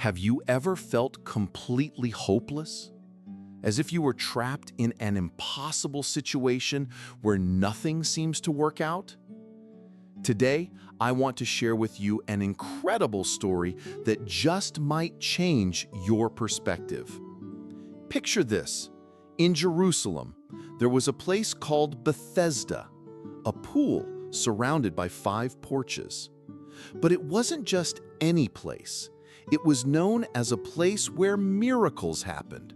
Have you ever felt completely hopeless? As if you were trapped in an impossible situation where nothing seems to work out? Today, I want to share with you an incredible story that just might change your perspective. Picture this. In Jerusalem, there was a place called Bethesda, a pool surrounded by 5 porches. But it wasn't just any place. It was known as a place where miracles happened.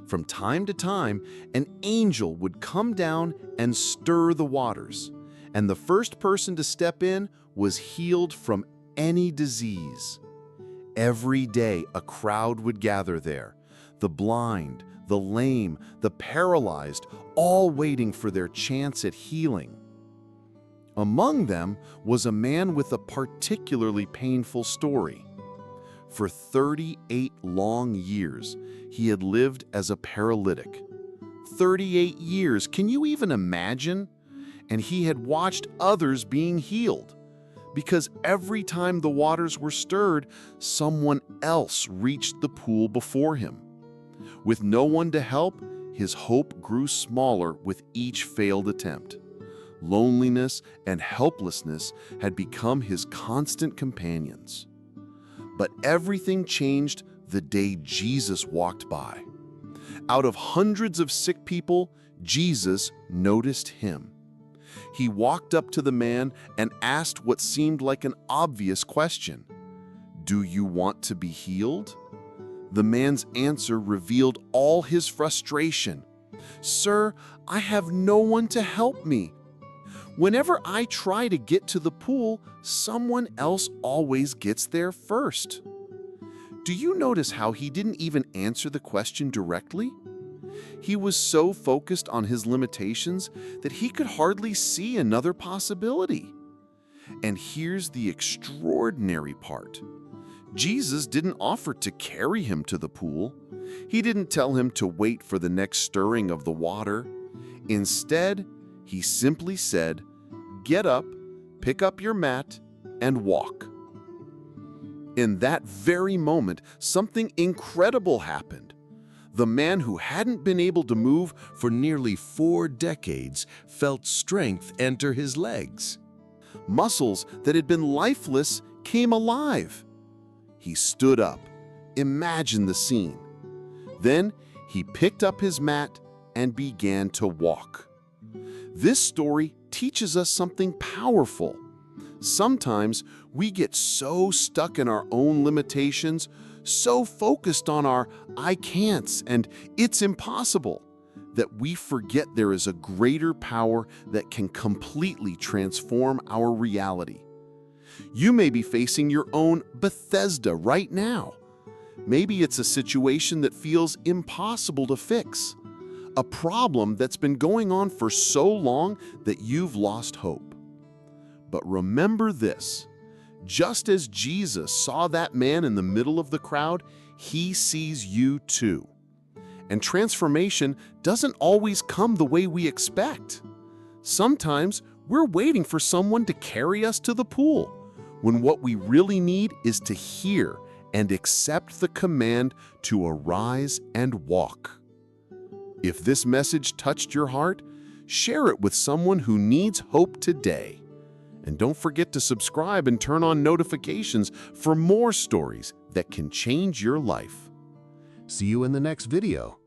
From time to time, an angel would come down and stir the waters, and the first person to step in was healed from any disease. Every day, a crowd would gather there, the blind, the lame, the paralyzed, all waiting for their chance at healing. Among them was a man with a particularly painful story. For 38 long years, he had lived as a paralytic. 38 years, can you even imagine? And he had watched others being healed, because every time the waters were stirred, someone else reached the pool before him. With no one to help, his hope grew smaller with each failed attempt. Loneliness and helplessness had become his constant companions. But everything changed the day Jesus walked by. Out of hundreds of sick people, Jesus noticed him. He walked up to the man and asked what seemed like an obvious question. "Do you want to be healed?" The man's answer revealed all his frustration. "Sir, I have no one to help me. Whenever I try to get to the pool, someone else always gets there first." Do you notice how he didn't even answer the question directly? He was so focused on his limitations that he could hardly see another possibility. And here's the extraordinary part. Jesus didn't offer to carry him to the pool. He didn't tell him to wait for the next stirring of the water. Instead, he simply said, "Get up, pick up your mat, and walk." In that very moment, something incredible happened. The man who hadn't been able to move for nearly 4 decades felt strength enter his legs. Muscles that had been lifeless came alive. He stood up. Imagine the scene. Then he picked up his mat and began to walk. This story teaches us something powerful. Sometimes we get so stuck in our own limitations, so focused on our "I can'ts" and "it's impossible," that we forget there is a greater power that can completely transform our reality. You may be facing your own Bethesda right now. Maybe it's a situation that feels impossible to fix, a problem that's been going on for so long that you've lost hope. But remember this, just as Jesus saw that man in the middle of the crowd, he sees you too. And transformation doesn't always come the way we expect. Sometimes we're waiting for someone to carry us to the pool, when what we really need is to hear and accept the command to arise and walk. If this message touched your heart, share it with someone who needs hope today. And don't forget to subscribe and turn on notifications for more stories that can change your life. See you in the next video.